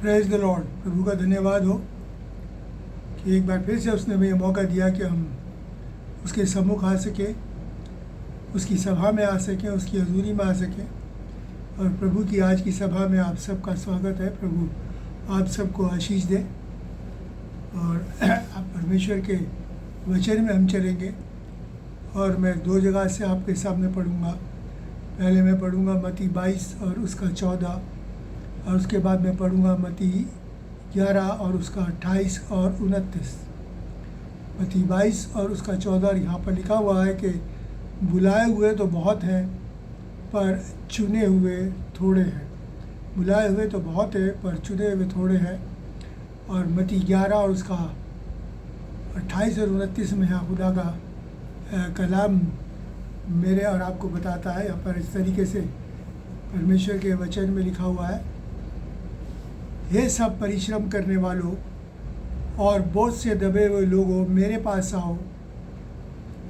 Praise the Lord. प्रभु का धन्यवाद हो कि एक बार फिर से उसने हमें मौका दिया कि हम उसके सम्मुख आ सकें, उसकी सभा में आ सकें, उसकी हजूरी में आ सकें। और प्रभु की आज की सभा में आप सबका स्वागत है। प्रभु आप सबको आशीष दे। और आप परमेश्वर के वचन में हम चलेंगे और मैं दो जगह से आपके सामने पढ़ूंगा। पहले मैं पढ़ूंगा मत्ती 22 और उसका 14, और उसके बाद मैं पढ़ूंगा मत्ती 11 और उसका 28 और 29। मत्ती 22 और उसका 14। यहाँ पर लिखा हुआ है कि बुलाए हुए तो बहुत हैं पर चुने हुए थोड़े हैं। बुलाए हुए तो बहुत है पर चुने हुए थोड़े हैं। और मत्ती 11 और उसका 28 और 29 में यहाँ खुदा का कलाम मेरे और आपको बताता है। यहाँ पर इस तरीके से परमेश्वर के वचन में लिखा हुआ है, हे सब परिश्रम करने वालों और बोझ से दबे हुए लोगों, मेरे पास आओ,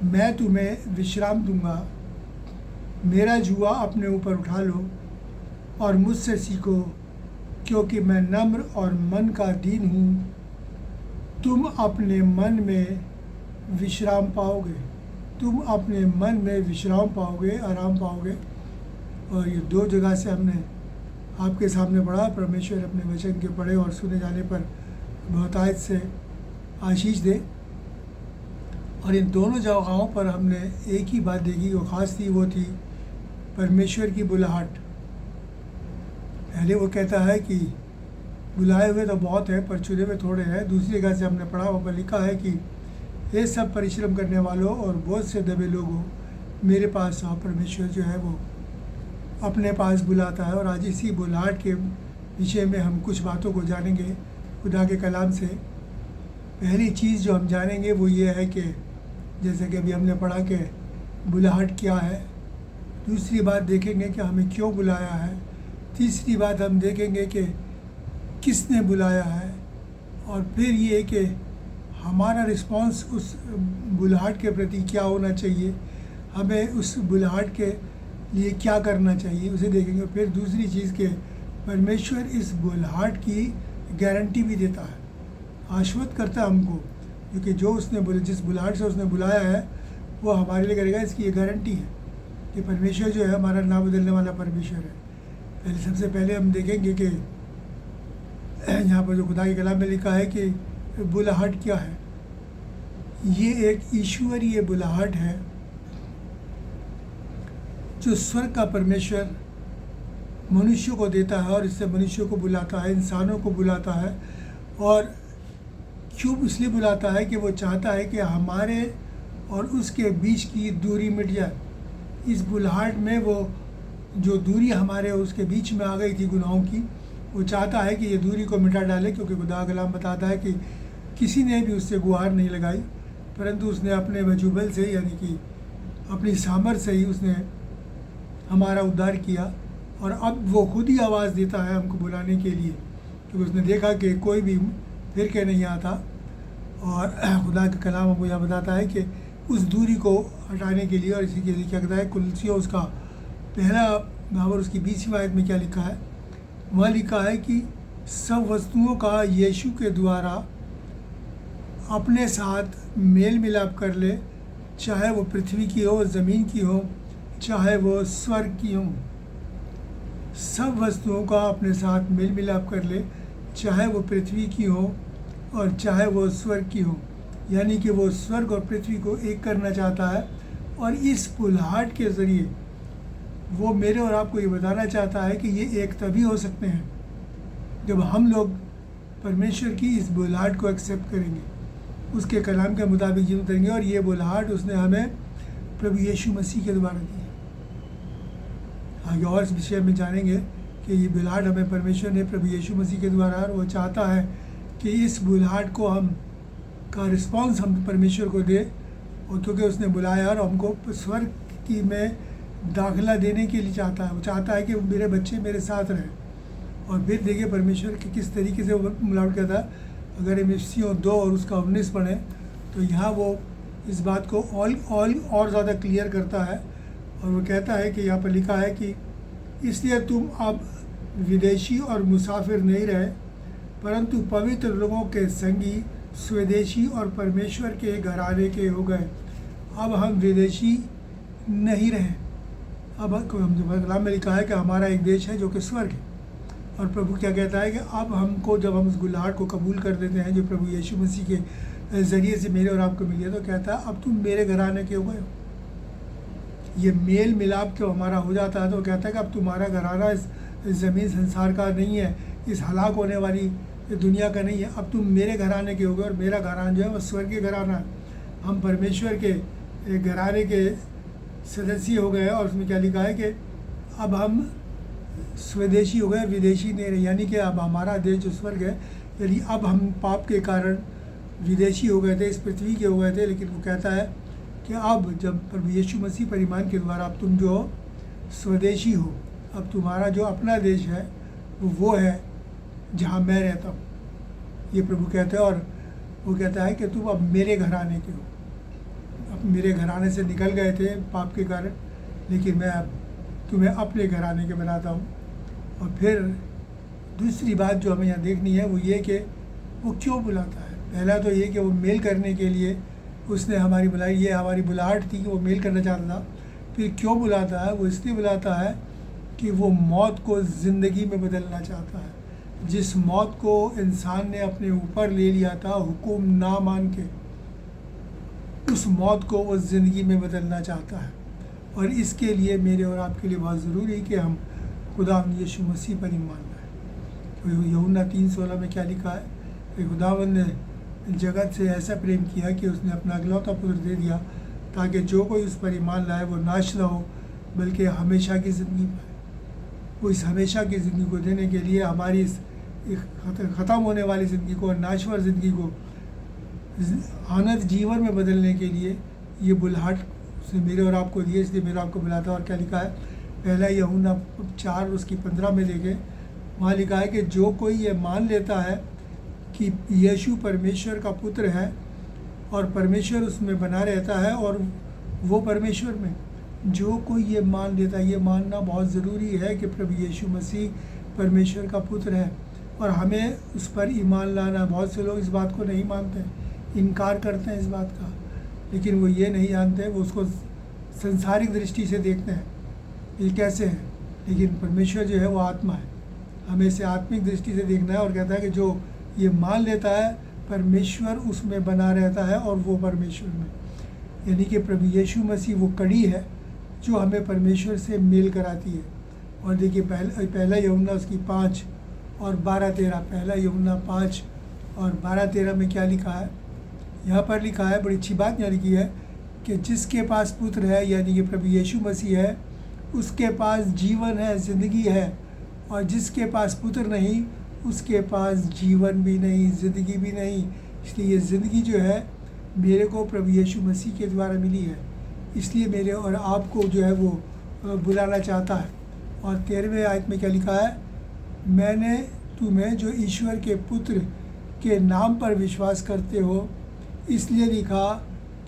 मैं तुम्हें विश्राम दूंगा। मेरा जुआ अपने ऊपर उठा लो और मुझसे सीखो, क्योंकि मैं नम्र और मन का दीन हूँ। तुम अपने मन में विश्राम पाओगे। तुम अपने मन में विश्राम पाओगे, आराम पाओगे। और ये दो जगह से हमने आपके सामने पढ़ा। परमेश्वर अपने वचन के पढ़े और सुने जाने पर बहुतायत से आशीष दे। और इन दोनों जगहों पर हमने एक ही बात देखी, वो ख़ास थी, वो थी परमेश्वर की बुलाहट। पहले वो कहता है कि बुलाए हुए तो बहुत है पर चुने हुए थोड़े हैं। दूसरी जगह से हमने पढ़ा, वहाँ पर लिखा है कि ये सब परिश्रम करने वालों और बोझ से दबे लोगों, मेरे पास आओ। परमेश्वर जो है वो अपने पास बुलाता है। और आज इसी बुलाहट के विषय में हम कुछ बातों को जानेंगे खुदा के कलाम से। पहली चीज़ जो हम जानेंगे वो ये है कि जैसे कि अभी हमने पढ़ा कि बुलाहट क्या है। दूसरी बात देखेंगे कि हमें क्यों बुलाया है। तीसरी बात हम देखेंगे कि किसने बुलाया है। और फिर ये कि हमारा रिस्पांस उस बुलाहट के प्रति क्या होना चाहिए, हमें उस बुलाहट के लिए क्या करना चाहिए, उसे देखेंगे। फिर दूसरी चीज़ के परमेश्वर इस बुलाहट की गारंटी भी देता है, आश्वस्त करता है हमको, क्योंकि जो उसने जिस बुलाहट से उसने बुलाया है वो हमारे लिए करेगा। इसकी ये गारंटी है कि परमेश्वर जो है हमारा ना बदलने वाला परमेश्वर है। पहले सबसे पहले हम देखेंगे कि यहाँ पर जो खुदा के कलाम में लिखा है कि बुलाहट क्या है। ये एक ईश्वरीय बुलाहट है जो स्वर्ग का परमेश्वर मनुष्य को देता है और इससे मनुष्य को बुलाता है, इंसानों को बुलाता है। और क्यों इसलिए बुलाता है कि वो चाहता है कि हमारे और उसके बीच की दूरी मिट जाए। इस बुलाहट में वो जो दूरी हमारे और उसके बीच में आ गई थी गुनाहों की, वो चाहता है कि ये दूरी को मिटा डाले। क्योंकि खुदा कलाम बताता है कि किसी ने भी उससे गुहार नहीं लगाई, परंतु उसने अपने वजूबल से, यानी कि अपनी सामर्थ से ही उसने हमारा उद्धार किया। और अब वो खुद ही आवाज़ देता है हमको बुलाने के लिए, क्योंकि उसने देखा कि कोई भी फिर के नहीं आता। और खुदा का कलाम हमको यह बताता है कि उस दूरी को हटाने के लिए, और इसी के लिए क्या कहता है कुलसियों उसका पहला बाबर उसकी 20वीं आयत में क्या लिखा है, वहाँ लिखा है कि सब वस्तुओं का यीशु के द्वारा अपने साथ मेल मिलाप कर ले, चाहे वो पृथ्वी की हो, ज़मीन की हो, चाहे वो स्वर्ग की हो। सब वस्तुओं का अपने साथ मेल मिलाप कर ले, चाहे वो पृथ्वी की हो और चाहे वो स्वर्ग की हो। यानी कि वो स्वर्ग और पृथ्वी को एक करना चाहता है। और इस बुलाहट के ज़रिए वो मेरे और आपको ये बताना चाहता है कि ये एक तभी हो सकते हैं जब हम लोग परमेश्वर की इस बुलाहट को एक्सेप्ट करेंगे, उसके कलाम के मुताबिक जीवन करेंगे। और ये बुलाहट उसने हमें प्रभु यीशु मसीह के द्वारा दी है। आगे और इस विषय में जानेंगे कि ये बुलाहट हमें परमेश्वर ने प्रभु यीशु मसीह के द्वारा, और वो चाहता है कि इस बुलाहट को हम का रिस्पांस हम परमेश्वर को दे। और क्योंकि उसने बुलाया और हमको स्वर्ग की में दाखिला देने के लिए चाहता है। वो चाहता है कि मेरे बच्चे मेरे साथ रहें। और फिर देखिए परमेश्वर के किस तरीके से वो बुलाहट करता है। अगर इफिसियों 2 और उसका 19 पढ़ें तो यहाँ वो इस बात को और ज़्यादा क्लियर करता है। और वो कहता है कि यहाँ पर लिखा है कि इसलिए तुम अब विदेशी और मुसाफिर नहीं रहे, परंतु पवित्र लोगों के संगी स्वदेशी और परमेश्वर के घराने के हो गए। अब हम विदेशी नहीं रहे। अब कलाम में लिखा है कि हमारा एक देश है जो कि स्वर्ग है। और प्रभु क्या कहता है कि अब हमको, जब हम उस गुलाट को कबूल कर देते हैं जो प्रभु यीशु मसीह के ज़रिए से मेरे और आपको मिली है, तो कहता है अब तुम मेरे घराने के हो गए हो। ये मेल मिलाप जो हमारा हो जाता है, तो कहता है कि अब तुम्हारा घराना इस ज़मीन संसार का नहीं है, इस हलाक होने वाली दुनिया का नहीं है, अब तुम मेरे घराने के हो गए। और मेरा घराना जो है वो स्वर्गीय घराना है। हम परमेश्वर के घराने के सदस्य हो गए। और उसमें क्या लिखा है कि अब हम स्वदेशी हो गए, विदेशी नहीं रहे। यानी कि अब हमारा देश जो स्वर्ग है, यदि अब हम पाप के कारण विदेशी हो गए थे, इस पृथ्वी के हो गए थे, लेकिन वो कहता है कि अब जब प्रभु यीशु मसीह पर ईमान के द्वारा अब तुम जो स्वदेशी हो, अब तुम्हारा जो अपना देश है वो है जहाँ मैं रहता हूँ, ये प्रभु कहते हैं। और वो कहता है कि तुम अब मेरे घराने के हो। अब मेरे घराने से निकल गए थे पाप के कारण, लेकिन मैं अब तुम्हें अपने घराने के बनाता हूँ। और फिर दूसरी बात जो हमें यहाँ देखनी है वो ये कि वो क्यों बुलाता है। पहला तो ये कि वो मेल करने के लिए उसने हमारी बुलाई, ये हमारी बुलाहट थी कि वो मेल करना चाहता था। फिर क्यों बुलाता है? वो इसलिए बुलाता है कि वो मौत को ज़िंदगी में बदलना चाहता है। जिस मौत को इंसान ने अपने ऊपर ले लिया था हुक्म ना मान के, उस मौत को वो ज़िंदगी में बदलना चाहता है। और इसके लिए मेरे और आपके लिए बहुत ज़रूरी है कि हम खुदावंद यीशु मसीह पर ईमान लाएं। तो यूहन्ना 3:16 में क्या लिखा है कि खुदावंद ने जगत से ऐसा प्रेम किया कि उसने अपना इकलौता पुत्र दे दिया, ताकि जो कोई उस पर ईमान लाए वो नाश न हो बल्कि हमेशा की ज़िंदगी पाए। वो इस हमेशा की ज़िंदगी को देने के लिए हमारी इस ख़त्म होने वाली ज़िंदगी को, नाश्वर ज़िंदगी को आनंद जीवन में बदलने के लिए ये बुलाहट उसने मेरे और आपको दिए, इसलिए मेरे आपको बुलाता है। और क्या लिखा है? पहला यूहन्ना 4 उसकी 15 में देखें, वहाँ लिखा है कि जो कोई ये मान लेता है कि यीशु परमेश्वर का पुत्र है और परमेश्वर उसमें बना रहता है और वो परमेश्वर में, जो कोई ये मान लेता है, ये मानना बहुत ज़रूरी है कि प्रभु यीशु मसीह परमेश्वर का पुत्र है। और हमें उस पर ईमान लाना, बहुत से लोग इस बात को नहीं मानते, इनकार करते हैं इस बात का, लेकिन वो ये नहीं जानते, वो उसको संसारिक दृष्टि से देखते हैं ये कैसे है। लेकिन परमेश्वर जो है वो आत्मा है, हमें इसे आत्मिक दृष्टि से देखना है। और कहता है कि जो ये मान लेता है परमेश्वर उसमें बना रहता है और वो परमेश्वर में, यानी कि प्रभु यीशु मसीह वो कड़ी है जो हमें परमेश्वर से मेल कराती है। और देखिए पहला यूहन्ना उसकी 5 और 12-13, पहला यूहन्ना 5 और 12-13 में क्या लिखा है? यहाँ पर लिखा है, बड़ी अच्छी बात यहाँ लिखी है कि जिसके पास पुत्र है यानी कि प्रभु यीशु मसीह है, उसके पास जीवन है, ज़िंदगी है। और जिसके पास पुत्र नहीं उसके पास जीवन भी नहीं, ज़िंदगी भी नहीं। इसलिए ये ज़िंदगी जो है मेरे को प्रभु यीशु मसीह के द्वारा मिली है, इसलिए मेरे और आपको जो है वो बुलाना चाहता है। और 13वें आयत में क्या लिखा है? मैंने तुम्हें जो ईश्वर के पुत्र के नाम पर विश्वास करते हो इसलिए लिखा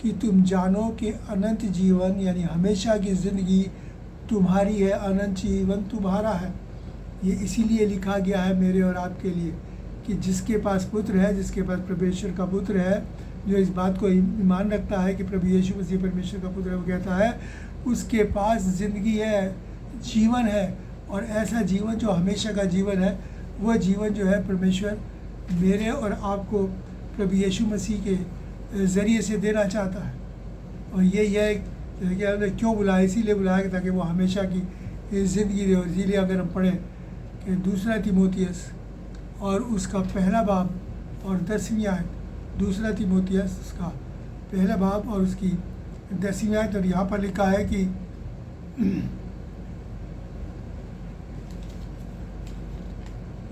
कि तुम जानो कि अनंत जीवन यानी हमेशा की ज़िंदगी तुम्हारी है, अनंत जीवन तुम्हारा है। ये इसीलिए लिखा गया है मेरे और आपके लिए कि जिसके पास पुत्र है, जिसके पास परमेश्वर का पुत्र है, जो इस बात को ईमान रखता है कि प्रभु यीशु मसीह परमेश्वर का पुत्र है, वो कहता है उसके पास ज़िंदगी है, जीवन है। और ऐसा जीवन जो हमेशा का जीवन है, वह जीवन जो है परमेश्वर मेरे और आपको प्रभु यीशु मसीह के ज़रिए से देना चाहता है। और ये कि हमने क्यों बुलाया? इसीलिए बुलाया ताकि वो हमेशा की ज़िंदगी दे। और इसीलिए अगर हम पढ़ें कि 2 तीमुथियुस और उसका पहला बाब और 10वीं आयत, 2 तीमुथियुस उसका पहला बाब और उसकी 10वीं आयत, और यहाँ पर लिखा है कि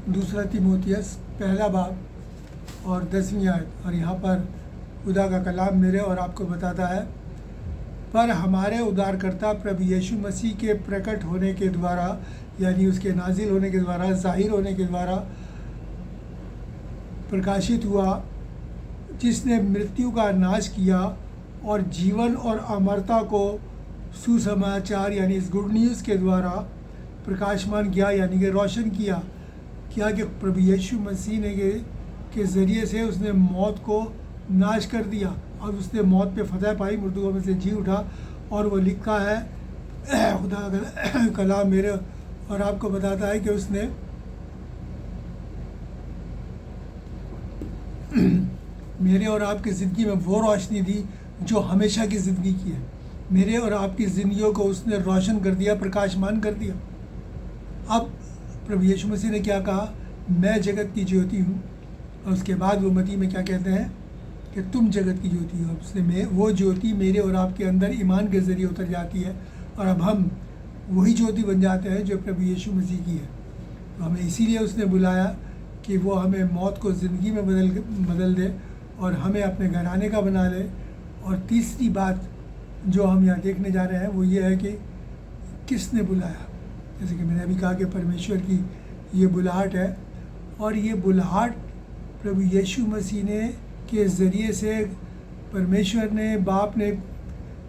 2 तीमुथियुस पहला बाब और 10वीं आयत। और यहाँ पर खुदा का कलाम मेरे और आपको बताता है, पर हमारे उद्धारकर्ता प्रभु यीशु मसीह के प्रकट होने के द्वारा यानी उसके नाजिल होने के द्वारा, ज़ाहिर होने के द्वारा प्रकाशित हुआ, जिसने मृत्यु का नाश किया और जीवन और अमरता को सुसमाचार यानी इस गुड न्यूज़ के द्वारा प्रकाशमान किया यानी कि रोशन किया। किया कि प्रभु यीशु मसीह ने के ज़रिए से उसने मौत को नाश कर दिया और उसने मौत पे फतह पाई, मुर्दों में से जी उठा। और वो लिखा है, खुदा का कलाम मेरे और आपको बताता है कि उसने मेरे और आपकी ज़िंदगी में वो रोशनी दी जो हमेशा की ज़िंदगी की है। मेरे और आपकी ज़िंदगियों को उसने रोशन कर दिया, प्रकाशमान कर दिया। अब प्रभु यीशु मसीह ने क्या कहा, मैं जगत की ज्योति हूँ। और उसके बाद वो मती में क्या कहते हैं कि तुम जगत की ज्योति हो। उसने वो ज्योति मेरे और आपके अंदर ईमान के ज़रिए उतर जाती है और अब हम वही ज्योति बन जाते हैं जो प्रभु यीशु मसीह की है। तो हमें इसीलिए उसने बुलाया कि वो हमें मौत को ज़िंदगी में बदल दे और हमें अपने घराने का बना ले। और तीसरी बात जो हम यहाँ देखने जा रहे हैं वो ये है कि किसने बुलाया। जैसे कि मैंने अभी कहा कि परमेश्वर की ये बुलाहट है और ये बुलाहट प्रभु यीशु मसीह ने के ज़रिए से परमेश्वर ने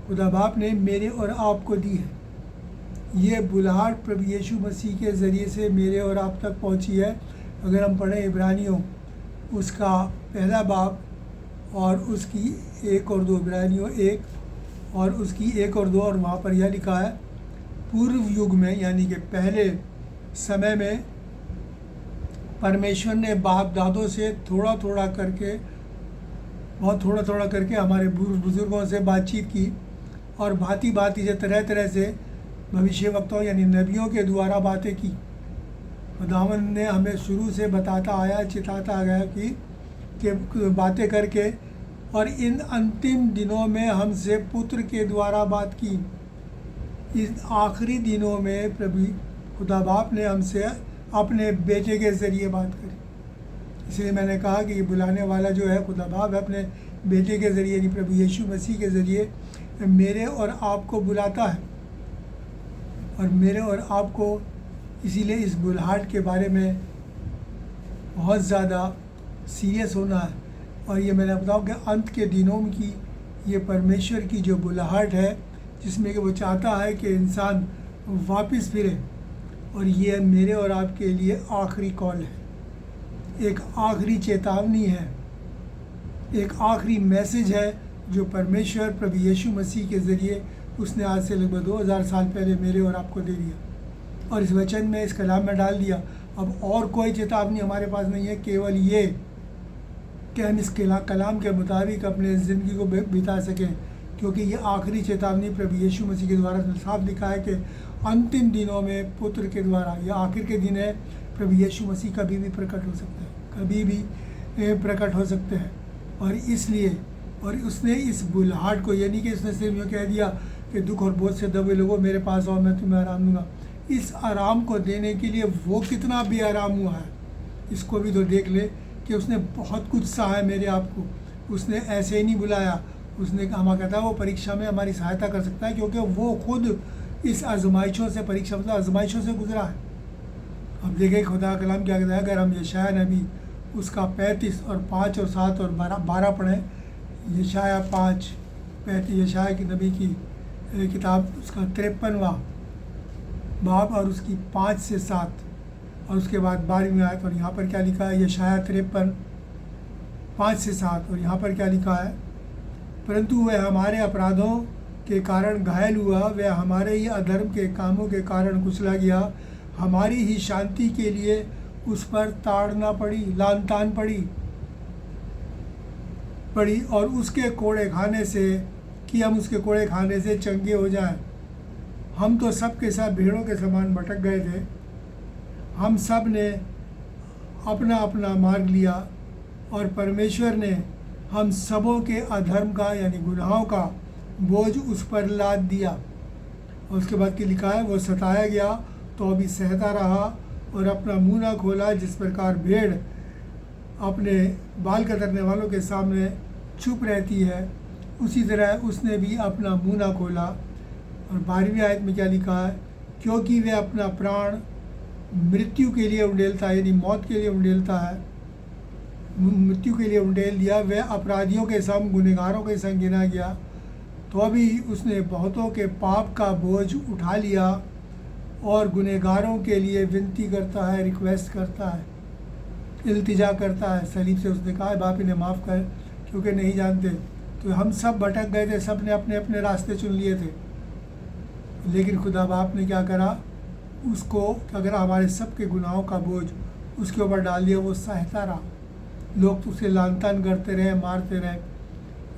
खुदा बाप ने मेरे और आपको दी है। ये बुलाहट प्रभु यीशु मसीह के ज़रिए से मेरे और आप तक पहुंची है। अगर हम पढ़ें इब्रानियों उसका पहला बाब और उसकी 1 और 2, इब्रानियों 1 और उसकी 1 और 2, और वहाँ पर यह लिखा है, पूर्व युग में यानी कि पहले समय में परमेश्वर ने बाप दादों से बहुत थोड़ा थोड़ा करके हमारे बुज़ुर्गों से बातचीत की और भांति भांति से तरह तरह से भविष्यवक्ताओं यानी नबियों के द्वारा बातें की। खुदावन ने हमें शुरू से बताता आया, चिताता गया कि बातें करके, और इन अंतिम दिनों में हमसे पुत्र के द्वारा बात की। इस आखिरी दिनों में प्रभु खुदा बाप ने हमसे अपने बेटे के ज़रिए बात करी। इसलिए मैंने कहा कि ये बुलाने वाला जो है खुदा बाप अपने बेटे के ज़रिए यानी प्रभु यीशु मसीह के ज़रिए मेरे और आपको बुलाता है। और मेरे और आपको इसीलिए इस बुलाहट के बारे में बहुत ज़्यादा सीरियस होना है। और ये मैंने बताऊँ कि अंत के दिनों की ये परमेश्वर की जो बुलाहट है जिसमें कि वो चाहता है कि इंसान वापस फिरे, और ये मेरे और आपके लिए आखिरी कॉल है, एक आखिरी चेतावनी है, एक आखिरी मैसेज है जो परमेश्वर प्रभु यीशु मसीह के ज़रिए उसने आज से लगभग 2000 साल पहले मेरे और आपको दे दिया और इस वचन में, इस कलाम में डाल दिया। अब और कोई चेतावनी हमारे पास नहीं है, केवल ये कि हम इस कलाम के मुताबिक अपने ज़िंदगी को बिता सकें, क्योंकि ये आखिरी चेतावनी प्रभु यीशु मसीह के द्वारा साफ लिखा है कि अंतिम दिनों में पुत्र के द्वारा, यह आखिर के दिन है, प्रभु यीशु मसीह कभी भी प्रकट हो सकते हैं, कभी भी प्रकट हो सकते हैं। और इसलिए और उसने इस बुलाहट को, यानी कि उसने सिर्फ यूँ कह दिया कि दुख और बोझ से दबे लोगों मेरे पास आओ मैं तुम्हें आराम दूंगा। इस आराम को देने के लिए वो कितना बेआराम हुआ है, इसको भी तो देख ले कि उसने बहुत कुछ सहा है मेरे आपको। उसने ऐसे ही नहीं बुलाया, उसने हमारा कहता है वो परीक्षा में हमारी सहायता कर सकता है, क्योंकि वो खुद इस आजमाइशों से, परीक्षा मतलब आजमाइशों से गुजरा है। अब देखें खुदा कलाम क्या कहता है, अगर हम यशाया नबी उसका 35 और 5 और 7 और 12 पढ़ें, यशाया 5-35, यशाया की नबी की किताब उसका 53वां बाब और उसकी 5 से 7 और उसके बाद 12वीं आयत। और यहाँ पर क्या लिखा है, यशाया 53 5 से 7, और यहाँ पर क्या लिखा है, परंतु वह हमारे अपराधों के कारण घायल हुआ, वह हमारे ही अधर्म के कामों के कारण कुचला गया, हमारी ही शांति के लिए उस पर ताड़ना पड़ी, लानतान पड़ी और उसके कोड़े खाने से कि हम उसके कोड़े खाने से चंगे हो जाएं। हम तो सब के सब भेड़ों के समान भटक गए थे, हम सब ने अपना अपना मार्ग लिया और परमेश्वर ने हम सबों के अधर्म का यानी गुनाहों का बोझ उस पर लाद दिया। और उसके बाद क्या लिखा है, वो सताया गया तो अभी सहता रहा और अपना मुँह ना खोला, जिस प्रकार भेड़ अपने बाल कतरने वालों के सामने चुप रहती है, उसी तरह उसने भी अपना मुँह ना खोला। और 12वीं आयत में क्या लिखा है, क्योंकि वह अपना प्राण मृत्यु के लिए उंडेलता है, यानी मौत के लिए उंडेलता है, मृत्यु के लिए उंडेल दिया, वह अपराधियों के संग, गुनहगारों के संग गिना गया, तो अभी उसने बहुतों के पाप का बोझ उठा लिया और गुनहगारों के लिए विनती करता है, रिक्वेस्ट करता है। इल्तिजा करता है सलीब से। उसने कहा बाप इन्हें माफ़ कर क्योंकि नहीं जानते। तो हम सब भटक गए थे, सब ने अपने अपने रास्ते चुन लिए थे, लेकिन खुदा बाप ने क्या करा, उसको क्या करा, हमारे सब के गुनाहों का बोझ उसके ऊपर डाल दिया। वो सहता रहा। लोग तो उसे लान तान करते रहे, मारते रहे,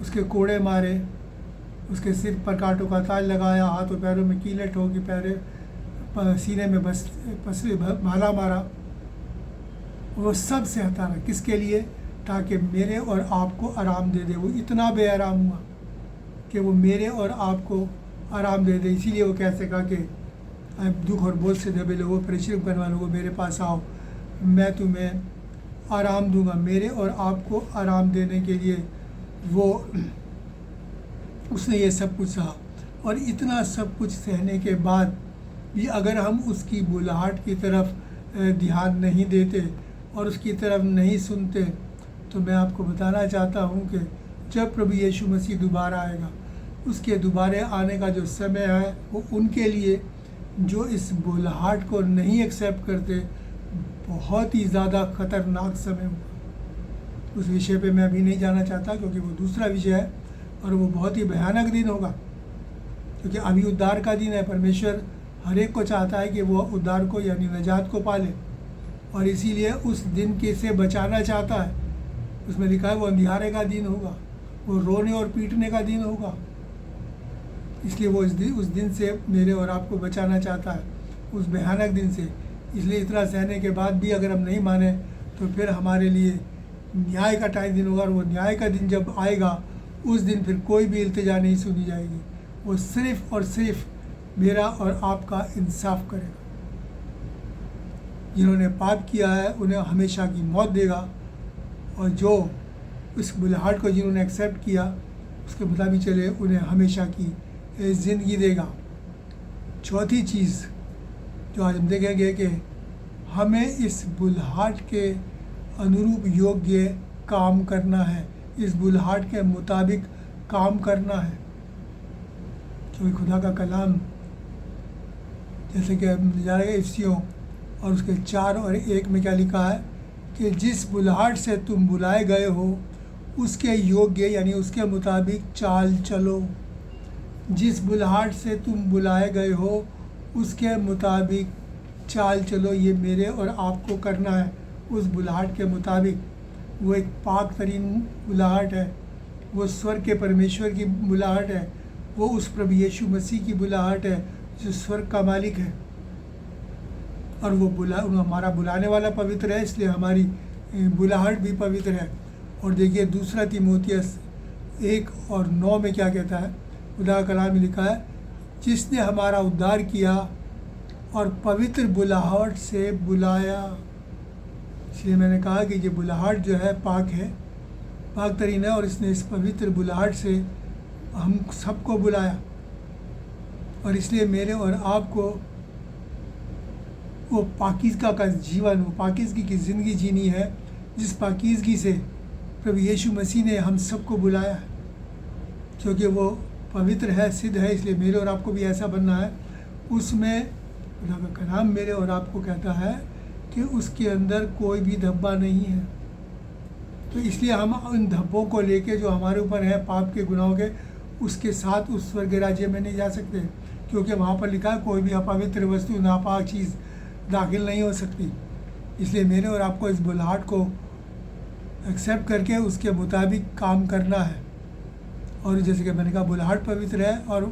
उसके कोड़े मारे, उसके सिर पर कांटों का ताज लगाया, हाथों पैरों में कीले ठोकी, सीने में बस पसरी भाला मारा। वो सब सहता रहा। किसके लिए? ताकि मेरे और आपको आराम दे दे। वो इतना बेआराम हुआ कि वो मेरे और आपको आराम दे दे। इसीलिए वो कह सका कि दुख और बोझ से दबे लोगों, परिश्रम करने वालों को मेरे पास आओ, मैं तुम्हें आराम दूंगा। मेरे और आपको आराम देने के लिए वो उसने ये सब कुछ सहा। और इतना सब कुछ सहने के बाद भी अगर हम उसकी बुलाहट की तरफ ध्यान नहीं देते और उसकी तरफ नहीं सुनते, तो मैं आपको बताना चाहता हूँ कि जब प्रभु यीशु मसीह दोबारा आएगा, उसके दोबारा आने का जो समय है वो उनके लिए जो इस बुलाहट को नहीं एक्सेप्ट करते, बहुत ही ज़्यादा ख़तरनाक समय होगा। उस विषय पे मैं अभी नहीं जाना चाहता क्योंकि वो दूसरा विषय है और वो बहुत ही भयानक दिन होगा। क्योंकि अभी उद्धार का दिन है। परमेश्वर हर एक को चाहता है कि वो उद्धार को यानी नजात को पाले, और इसीलिए उस दिन के से बचाना चाहता है। उसमें लिखा है वो अंधियारे का दिन होगा, वो रोने और पीटने का दिन होगा। इसलिए वो उस दिन से मेरे और आपको बचाना चाहता है, उस भयानक दिन से। इसलिए इतना सहने के बाद भी अगर हम नहीं माने तो फिर हमारे लिए न्याय का टाइम दिन होगा। और वो न्याय का दिन जब आएगा, उस दिन फिर कोई भी इल्तिजा नहीं सुनी जाएगी। वो सिर्फ़ और सिर्फ मेरा और आपका इंसाफ करेगा। जिन्होंने पाप किया है उन्हें हमेशा की मौत देगा, और जो उस बुलाहट को जिन्होंने एक्सेप्ट किया उसके मुताबिक चले, उन्हें हमेशा की ज़िंदगी देगा। चौथी चीज़ जो आज हम देखेंगे कि हमें इस बुलाहट के अनुरूप योग्य काम करना है, इस बुलाहट के मुताबिक काम करना है। क्योंकि खुदा का कलाम जैसे कि जा रहे इफ्सियों और उसके 4 और 1 में क्या लिखा है कि जिस बुलाहट से तुम बुलाए गए हो उसके योग्य यानी उसके मुताबिक चाल चलो। जिस बुलाहट से तुम बुलाए गए हो उसके मुताबिक चाल चलो। ये मेरे और आपको करना है उस बुलाहट के मुताबिक। वो एक पाक तरीन बुलाहट है, वो स्वर्ग के परमेश्वर की बुलाहट है, वो उस प्रभु यीशु मसीह की बुलाहट है जो स्वर्ग का मालिक है। और वो हमारा बुलाने वाला पवित्र है, इसलिए हमारी बुलाहट भी पवित्र है। और देखिए दूसरा तीमुथियुस 1:9 में क्या कहता है, खुदा का कलाम में लिखा है, जिसने हमारा उद्धार किया और पवित्र बुलाहट से बुलाया। इसलिए मैंने कहा कि ये बुलाहट जो है पाक है, पाक तरीन है, और इसने इस पवित्र बुलाहट से हम सबको बुलाया। और इसलिए मेरे और आपको वो पाकीज़गी का जीवन, वो पाकीज़गी की ज़िंदगी जीनी है जिस पाकीज़गी से प्रभु यीशु मसीह ने हम सबको बुलाया है। क्योंकि वो पवित्र है, सिद्ध है, इसलिए मेरे और आपको भी ऐसा बनना है। उसमें खुदा का कलाम मेरे और आपको कहता है कि उसके अंदर कोई भी धब्बा नहीं है। तो इसलिए हम उन धब्बों को लेके जो हमारे ऊपर है पाप के गुनाहों के, उसके साथ उस स्वर्ग राज्य में नहीं जा सकते। क्योंकि वहाँ पर लिखा है कोई भी अपवित्र वस्तु, नापाक चीज़ दाखिल नहीं हो सकती। इसलिए मेरे और आपको इस बुलाहट को एक्सेप्ट करके उसके मुताबिक काम करना है। और जैसे कि मैंने कहा बुलाहट पवित्र है और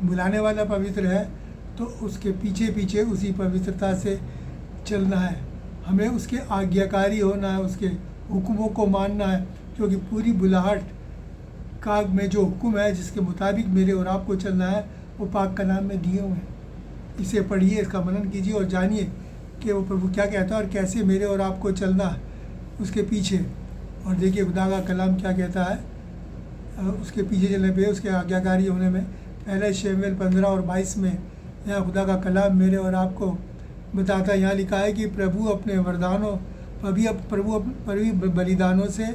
बुलाने वाला पवित्र है, तो उसके पीछे पीछे उसी पवित्रता से चलना है। हमें उसके आज्ञाकारी होना है, उसके हुक्मों को मानना है। क्योंकि पूरी बुलाहट का में जो हुक्म है जिसके मुताबिक मेरे और आपको चलना है, वो पाक कलाम में दिए हुए हैं। इसे पढ़िए, इसका मनन कीजिए और जानिए कि वो प्रभु क्या कहता है और कैसे मेरे और आपको चलना है उसके पीछे। और देखिए खुदा का कलाम क्या कहता है उसके पीछे चलने पे, उसके आज्ञाकारी होने में। पहले शमूएल 15 और 22 में यहाँ खुदा का कलाम मेरे और आपको बताता है। यहाँ लिखा है कि प्रभु अपने वरदानों प्रभु बलिदानों से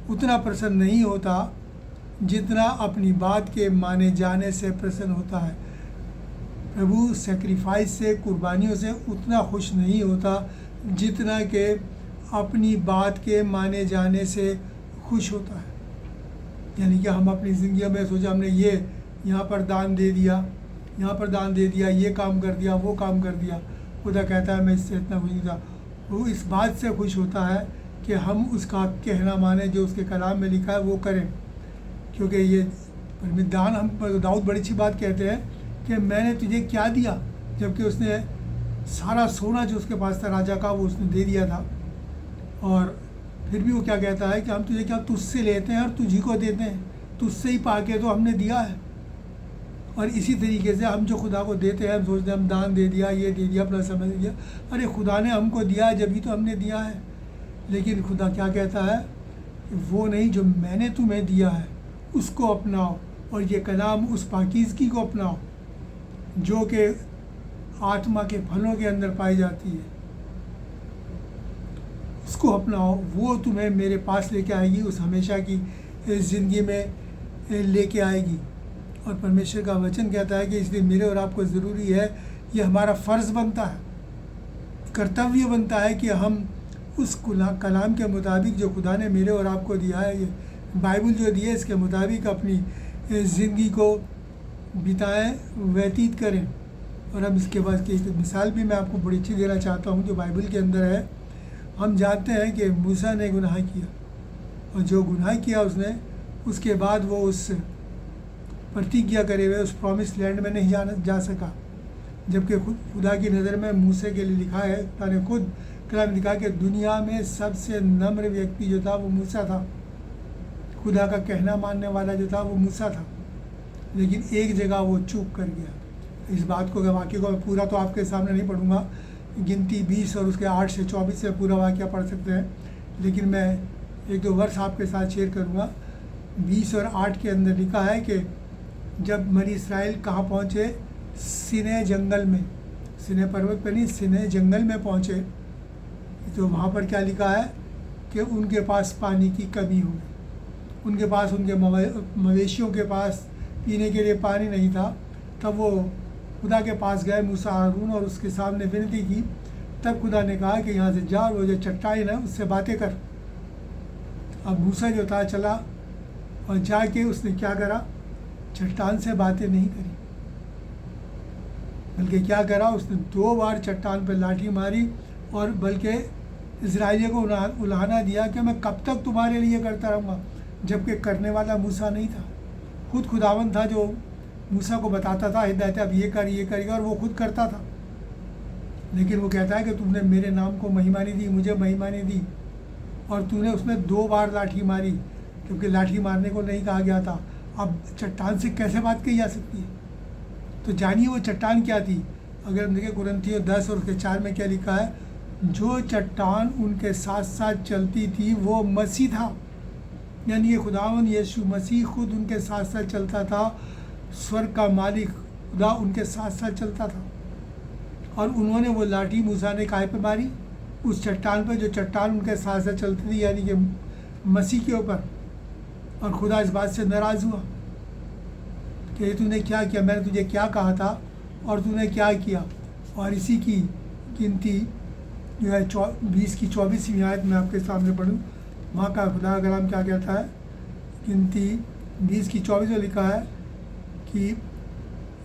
उतना प्रसन्न नहीं होता जितना अपनी बात के माने जाने से प्रसन्न होता है। प्रभु सेक्रीफाइस से, कुर्बानियों से उतना खुश नहीं होता जितना कि अपनी बात के माने जाने से खुश होता है। यानी कि हम अपनी ज़िंदगी में सोचा हमने ये यहाँ पर दान दे दिया, यहाँ पर दान दे दिया, ये काम कर दिया, वो काम कर दिया, खुदा कहता है मैं इससे इतना खुश नहीं था। वो इस बात से खुश होता है कि हम उसका कहना माने, जो उसके कलाम में लिखा है वो करें। क्योंकि ये दान, हम दाऊद बड़ी अच्छी बात कहते हैं कि मैंने तुझे क्या दिया, जबकि उसने सारा सोना जो उसके पास था राजा का वो उसने दे दिया था। और फिर भी वो क्या कहता है कि हम तुझे क्या तुझसे लेते हैं और तुझी को देते हैं, तुझसे ही पाके तो हमने दिया है। और इसी तरीके से हम जो खुदा को देते हैं, हम सोचते हैं हम दान दे दिया, ये दे दिया, अपना समय दे दिया। अरे खुदा ने हमको दिया है, जब भी तो हमने दिया है। लेकिन खुदा क्या कहता है कि वो नहीं, जो मैंने तुम्हें दिया है उसको अपनाओ, और ये कलाम उस पाकीज़गी को अपनाओ जो कि आत्मा के फलों के अंदर पाई जाती है, उसको अपनाओ। वो तुम्हें मेरे पास लेके आएगी, उस हमेशा की ज़िंदगी में लेके आएगी। और परमेश्वर का वचन कहता है कि इसलिए मेरे और आपको ज़रूरी है, ये हमारा फ़र्ज़ बनता है, कर्तव्य बनता है कि हम उस कलाम के मुताबिक जो खुदा ने मेरे और आपको दिया है, ये बाइबल जो दी है, इसके मुताबिक अपनी ज़िंदगी को बिताएं, व्यतीत करें। और अब इसके बाद की एक मिसाल भी मैं आपको बड़ी अच्छी देना चाहता हूँ जो बाइबल के अंदर है। हम जानते हैं कि मूसा ने गुनाह किया, और जो गुनाह किया उसने, उसके बाद वो उस प्रतिज्ञा करे हुए उस प्रॉमिस लैंड में नहीं जा सका। जबकि खुदा की नज़र में मूसे के लिए लिखा है, खुदा ने खुद कलाम में लिखा कि दुनिया में सबसे नम्र व्यक्ति जो था वो मूसा था, खुदा का कहना मानने वाला जो था वो मूसा था। लेकिन एक जगह वो चूक कर गया। इस बात को, वाक्य को मैं पूरा तो आपके सामने नहीं पढ़ूंगा, गिनती 20 और उसके 8 से 24 से पूरा वाक्य पढ़ सकते हैं, लेकिन मैं एक दो वर्ष आपके साथ शेयर करूंगा। 20 और 8 के अंदर लिखा है कि जब बनी इसराइल कहाँ पहुँचे, सिने जंगल में, सिने पर्वत पर नहीं, सिने जंगल में पहुँचे, तो वहाँ पर क्या लिखा है कि उनके पास पानी की कमी हो गई। उनके पास, उनके मवेशियों के पास पीने के लिए पानी नहीं था। तब वो खुदा के पास गए, मूसा हारून, और उसके सामने विनती की। तब खुदा ने कहा कि यहाँ से जा और वो जो चट्टान है उससे बातें कर। अब मूसा जो था चला और जाके उसने क्या करा, चट्टान से बातें नहीं करी, बल्कि क्या करा, उसने 2 बार चट्टान पर लाठी मारी, और बल्कि इजराइलियों को उलाहना दिया कि मैं कब तक तुम्हारे लिए करता रहूँगा। जबकि करने वाला मूसा नहीं था, खुद खुदावंद था जो मूसा को बताता था हिदायत, अब ये करेगा, और वो खुद करता था। लेकिन वो कहता है कि तुमने मेरे नाम को महिमा नहीं दी, मुझे महिमा नहीं दी, और तूने उसमें 2 बार लाठी मारी, क्योंकि लाठी मारने को नहीं कहा गया था। अब चट्टान से कैसे बात कही जा सकती है? तो जानिए वो चट्टान क्या थी। अगर हम देखें कुरिन्थियों 10 और उसके 4 में क्या लिखा है, जो चट्टान उनके साथ साथ चलती थी वो मसीह था। यानी ये खुदावंद यीशु मसीह खुद उनके साथ साथ चलता था, स्वर्ग का मालिक खुदा उनके साथ साथ चलता था। और उन्होंने वो लाठी मूसा ने काहे पे मारी, उस चट्टान पर, जो चट्टान उनके साथ साथ चलती थी, यानी कि मसीह के ऊपर। और खुदा इस बात से नाराज़ हुआ कि तूने क्या किया, मैंने तुझे क्या कहा था और तूने क्या किया। और इसी की गिनती जो है 20 की 24वीं आयत में आपके सामने पढ़ूँ, वहाँ का खुदा का कलाम क्या कहता है। गिनती 20 की 24 में लिखा है कि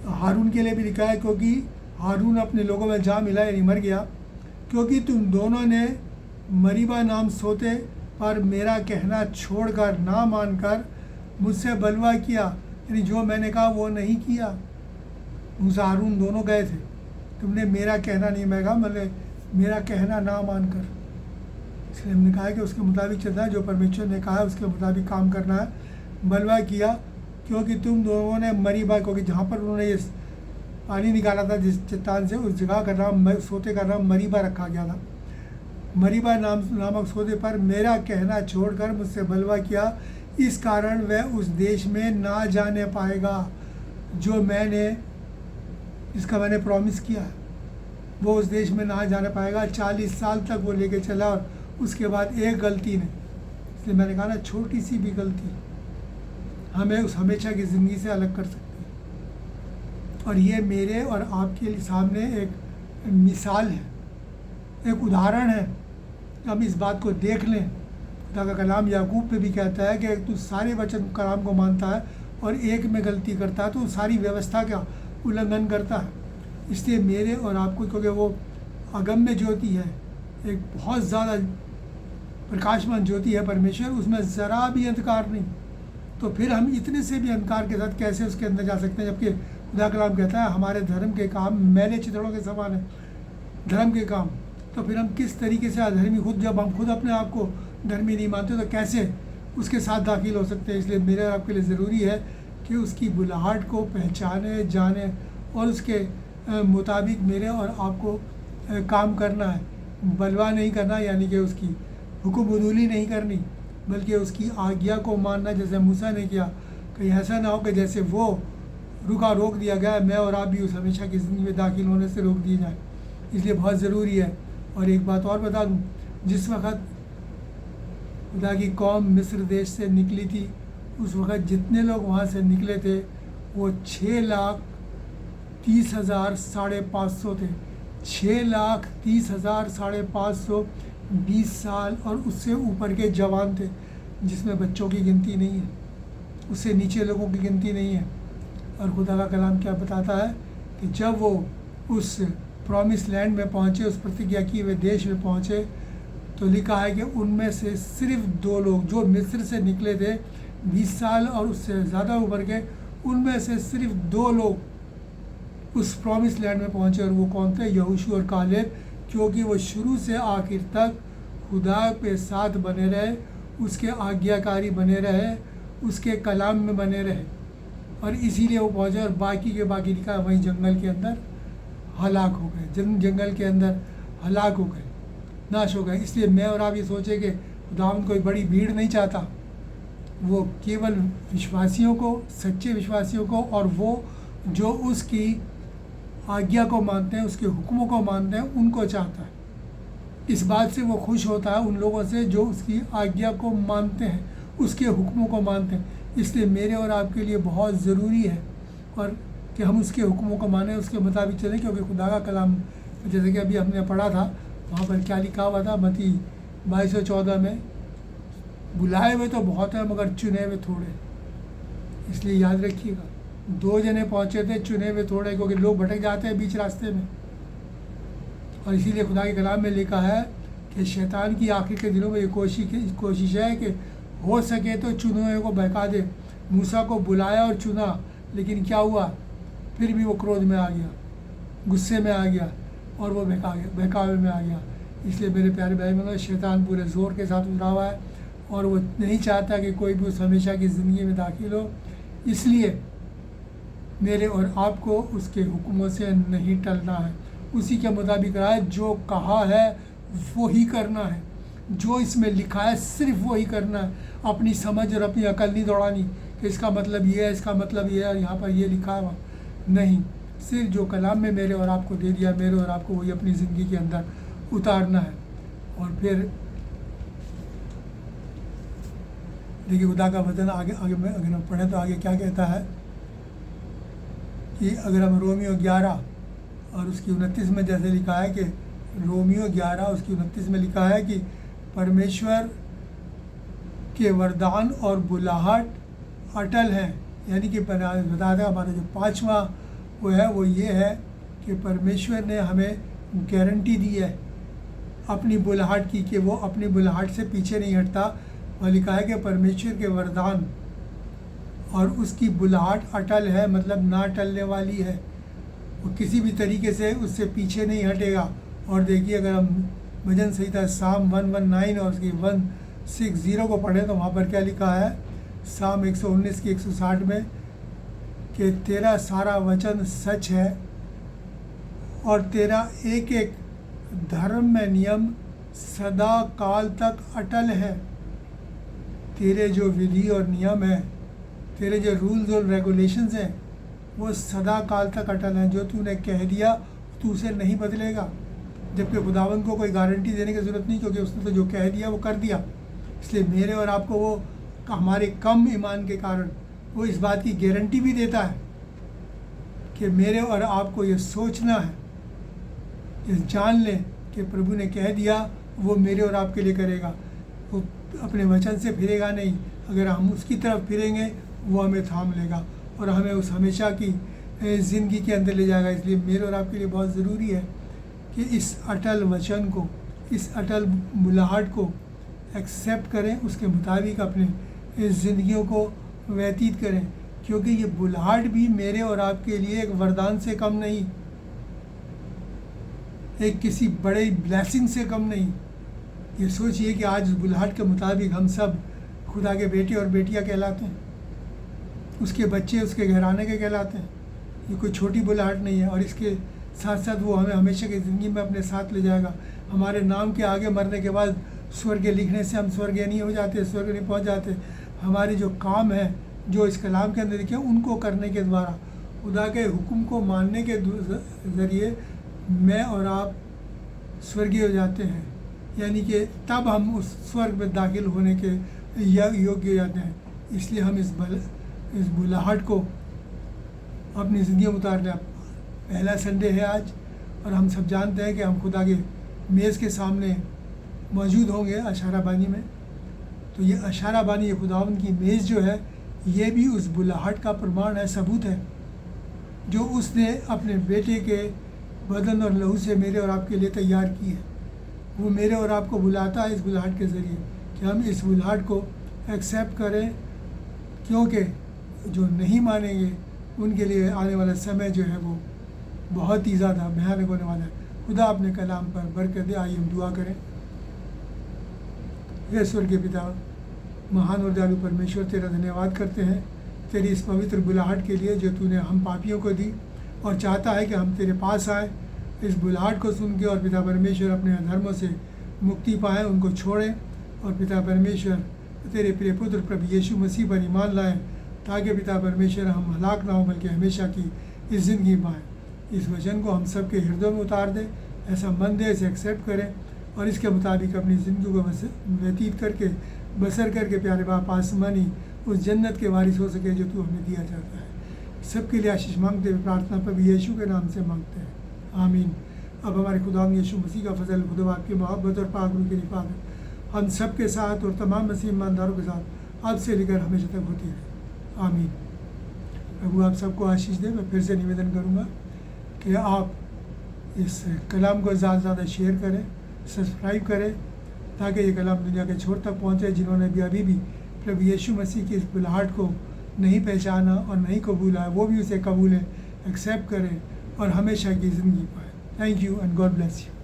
हारून के लिए भी लिखा है, क्योंकि हारून अपने लोगों में जा मिला, यानी मर गया, क्योंकि तुम दोनों ने मरीबा नाम सोते पर मेरा कहना छोड़कर ना मानकर मुझसे बलवा किया, यानी जो मैंने कहा वो नहीं किया। मूसा हारून दोनों गए थे, तुमने मेरा कहना नहीं माना, मतलब मेरा कहना ना मानकर। इसलिए हमने कहा कि उसके मुताबिक चलना है, जो परमेश्वर ने कहा है उसके मुताबिक काम करना है। बलवा किया क्योंकि तुम दोनों ने मरीबा, क्योंकि जहाँ पर उन्होंने ये पानी निकाला था जिस चट्टान से, उस जगह का नाम, सोते का नाम मरीबा रखा गया था। मरीबा नामक सोते पर मेरा कहना छोड़कर मुझसे बलवा किया, इस कारण वह उस देश में ना जाने पाएगा जो जिसका मैंने प्रॉमिस किया है, वो उस देश में ना जाने पाएगा। 40 साल तक वो लेके चला, और उसके बाद एक गलती ने, इसलिए मैंने कहा ना, छोटी सी भी गलती हमें उस हमेशा की ज़िंदगी से अलग कर सकती है। और ये मेरे और आपके लिए सामने एक मिसाल है, एक उदाहरण है, हम इस बात को देख लें। खुदा का कलाम याकूब पे भी कहता है कि तू सारे वचन कलाम को मानता है और एक में गलती करता है तो सारी व्यवस्था का उल्लंघन करता है। इसलिए मेरे और आपको, क्योंकि वो अगम्य ज्योति है, एक बहुत ज़्यादा प्रकाशमान ज्योति है परमेश्वर, उसमें ज़रा भी अंधकार नहीं, तो फिर हम इतने से भी अंधकार के साथ कैसे उसके अंदर जा सकते हैं? जबकि खुदा कलाम कहता है हमारे धर्म के काम मैले चितड़ों के समान है, धर्म के काम। तो फिर हम किस तरीके से अधर्मी, खुद जब हम खुद अपने आप को धर्मी नहीं मानते तो कैसे उसके साथ दाखिल हो सकते हैं? इसलिए मेरे और आपके लिए ज़रूरी है कि उसकी बुलाहट को पहचाने, जाने और उसके मुताबिक मेरे और आपको काम करना है। बलवा नहीं करना, यानी कि उसकी हुक्म-उदूली नहीं करनी, बल्कि उसकी आज्ञा को मानना जैसे मूसा ने किया। कहीं ऐसा ना हो कि जैसे वो रोक दिया गया, मैं और आप भी उस हमेशा की ज़िंदगी में दाखिल होने से रोक दिए जाए। इसलिए बहुत ज़रूरी है। और एक बात और बता दूँ, जिस वक़्त खुदा की कौम मिस्र देश से निकली थी, उस वक़्त जितने लोग वहाँ से निकले थे वो 6,30,000 550 थे। 6,30,000 550 20 साल और उससे ऊपर के जवान थे, जिसमें बच्चों की गिनती नहीं है, उससे नीचे लोगों की गिनती नहीं है। और खुदा का कलाम क्या बताता है कि जब वो उस प्रॉमिस लैंड में पहुँचे, उस प्रतिज्ञा किए हुए देश में पहुँचे, तो लिखा है कि उनमें से सिर्फ 2 लोग जो मिस्र से निकले थे, 20 साल और उससे ज़्यादा उम्र के, उनमें से सिर्फ 2 लोग उस प्रॉमिस लैंड में पहुँचे। और वो कौन थे? यहोशू और कालेब, क्योंकि वो शुरू से आखिर तक खुदा पे साथ बने रहे, उसके आज्ञाकारी बने रहे, उसके कलाम में बने रहे, और इसीलिए वो पहुँचे। और बाकी के बाकी लिखा है वहीं जंगल के अंदर हलाक हो गए, जंगल के अंदर हलाक हो गए, नाश हो गए। इसलिए मैं और आप ये सोचे कि खुदावंद कोई बड़ी भीड़ नहीं चाहता, वो केवल विश्वासियों को, सच्चे विश्वासियों को, और वो जो उसकी आज्ञा को मानते हैं, उसके हुक्मों को मानते हैं, उनको चाहता है। इस बात से वो खुश होता है उन लोगों से जो उसकी आज्ञा को मानते हैं, उसके हुक्मों को मानते हैं। इसलिए मेरे और आपके लिए बहुत ज़रूरी है और कि हम उसके हुक्मों को मानें, उसके मुताबिक चलें, क्योंकि खुदा का कलाम जैसे कि अभी हमने पढ़ा था, वहाँ पर क्या लिखा हुआ था? मत्ती 22:14 में, बुलाए हुए तो बहुत है मगर चुने हुए थोड़े। इसलिए याद रखिएगा, 2 जने पहुँचे थे, चुने हुए थोड़े, क्योंकि लोग भटक जाते हैं बीच रास्ते में। और इसीलिए खुदा के कलाम में लिखा है कि शैतान की आखिर के दिनों में ये कोशिश है कि हो सके तो चुने हुए को बहका दे। मूसा को बुलाया और चुना, लेकिन क्या हुआ? फिर भी वो क्रोध में आ गया, गुस्से में आ गया, और वो बहकावे में आ गया। इसलिए मेरे प्यारे भाई बहनों, शैतान पूरे ज़ोर के साथ उतरा हुआ है और वो नहीं चाहता कि कोई भी उस हमेशा की ज़िंदगी में दाखिल हो। इसलिए मेरे और आपको उसके हुक्मों से नहीं टलना है, उसी के मुताबिक रहा है। जो कहा है वो ही करना है, जो इसमें लिखा है सिर्फ वो ही करना है। अपनी समझ और अपनी अकल नहीं दौड़ानी कि इसका मतलब ये है, इसका मतलब ये है, और यहाँ पर ये लिखा है, नहीं। सिर्फ जो कलाम में मेरे और आपको दे दिया, मेरे और आपको वही अपनी ज़िंदगी के अंदर उतारना है। और फिर देखिए खुदा का वचन आगे अगर हम पढ़ें तो आगे क्या कहता है कि अगर हम रोमियो 11 और उसकी 29 में जैसे लिखा है कि रोमियो 11 उसकी 29 में लिखा है कि परमेश्वर के वरदान और बुलाहट अटल हैं। यानी कि बता दें हमारा जो 5वां वो ये है कि परमेश्वर ने हमें गारंटी दी है अपनी बुलाहट की, कि वो अपनी बुलाहट से पीछे नहीं हटता। और लिखा है कि परमेश्वर के वरदान और उसकी बुलाहट अटल है, मतलब ना टलने वाली है, वो किसी भी तरीके से उससे पीछे नहीं हटेगा। और देखिए अगर हम भजन संहिता साम 119 और उसकी 160 को पढ़ें तो वहाँ पर क्या लिखा है? साम 119 की 160 में कि तेरा सारा वचन सच है और तेरा एक एक धर्म में नियम सदा काल तक अटल है। तेरे जो विधि और नियम है, तेरे जो रूल्स और रेगुलेशंस हैं, वो सदा काल तक अटल हैं। जो तूने कह दिया तू उसे नहीं बदलेगा। जबकि खुदावंद को कोई गारंटी देने की ज़रूरत नहीं, क्योंकि उसने तो जो कह दिया वो कर दिया। इसलिए मेरे और आपको वो हमारे कम ईमान के कारण वो इस बात की गारंटी भी देता है कि मेरे और आपको ये सोचना है, ये जान लें कि प्रभु ने कह दिया वो मेरे और आपके लिए करेगा। वो अपने वचन से फिरेगा नहीं, अगर हम उसकी तरफ फिरेंगे वो हमें थाम लेगा और हमें उस हमेशा की ज़िंदगी के अंदर ले जाएगा। इसलिए मेरे और आपके लिए बहुत ज़रूरी है कि इस अटल वचन को, इस अटल बुलाहट को एक्सेप्ट करें, उसके मुताबिक अपने ज़िंदगियों को व्यतीत करें, क्योंकि ये बुलाहट भी मेरे और आपके लिए एक वरदान से कम नहीं, एक किसी बड़े ब्लेसिंग से कम नहीं। ये सोचिए कि आज उस बुलाहट के मुताबिक हम सब खुदा के बेटे और बेटियां कहलाते हैं, उसके बच्चे उसके घराने के कहलाते हैं। ये कोई छोटी बुलाहट नहीं है और इसके साथ साथ वो हमें हमेशा की ज़िंदगी में अपने साथ ले जाएगा। हमारे नाम के आगे मरने के बाद स्वर्ग लिखने से हम स्वर्ग नहीं हो जाते, स्वर्ग नहीं पहुंच जाते। हमारे जो काम है, जो इस कलाम के अंदर लिखे, उनको करने के द्वारा, खुदा के हुक्म को मानने के ज़रिए मैं और आप स्वर्गीय हो जाते हैं। यानी कि तब हम उस स्वर्ग में दाखिल होने के योग्य हो जाते हैं। इसलिए हम इस बुलाहट को अपनी ज़िंदगी में उतार लें। पहला संडे है आज और हम सब जानते हैं कि हम खुदा के मेज़ के सामने मौजूद होंगे अशाराबानी में। तो ये अशाराबानी, ये खुदावंद की मेज़ जो है, ये भी उस बुलाहट का प्रमाण है, सबूत है, जो उसने अपने बेटे के बदन और लहू से मेरे और आपके लिए तैयार की है। वो मेरे और आपको बुलाता है इस बुलाहट के ज़रिए कि हम इस बुलाहट को एक्सेप्ट करें, क्योंकि जो नहीं मानेंगे उनके लिए आने वाला समय जो है वो बहुत ही ज़्यादा भयानक होने वाला है। खुदा अपने कलाम पर बरकत दे। आइए हम दुआ करें। हे स्वर्गीय पिता, महान और दयालु परमेश्वर, तेरा धन्यवाद करते हैं तेरी इस पवित्र बुलाहट के लिए जो तूने हम पापियों को दी और चाहता है कि हम तेरे पास आए, इस बुलाहट को सुन के और पिता परमेश्वर अपने अधर्मों से मुक्ति पाएँ, उनको छोड़ें और पिता परमेश्वर तेरे प्रिय पुत्र प्रभु यीशु मसीह पर ईमान लाएं, ताकि पिता परमेश्वर हम हलाक ना हो बल्कि हमेशा की इस ज़िंदगी पाएँ। इस वचन को हम सब के हृदयों में उतार दें, ऐसा मन दे, इसे एक्सेप्ट करें और इसके मुताबिक अपनी ज़िंदगी को व्यतीत करके बसर करके प्यारे बाप आसमानी उस जन्नत के वारिस हो सके जो तू हमें दिया जाता है। सबके लिए आशीष मांगते हुए प्रार्थना प्रभु यीशु के नाम से मांगते हैं, आमीन। अब हमारे खुदा यीशु मसीह का फजल, खुदा बाप की मोहब्बत और पाक रूह की हिफाजत हम सब के साथ और तमाम मसीह ईमानदारों के साथ अब से लेकर हमेशा तक होती है, आमीन। प्रभु आप सबको आशीष दे। मैं फिर से निवेदन करूँगा कि आप इस कलाम को ज़्यादा से ज़्यादा शेयर करें, सब्सक्राइब करें, ताकि ये कलाम दुनिया के छोर तक पहुँचे जिन्होंने भी अभी भी प्रभु यीशु मसीह की इस बुलाहट को नहीं पहचाना और नहीं कबूला है, वो भी उसे कबूलें, एक्सेप्ट करें और हमेशा की ज़िंदगी पाएँ। Thank you and God bless you.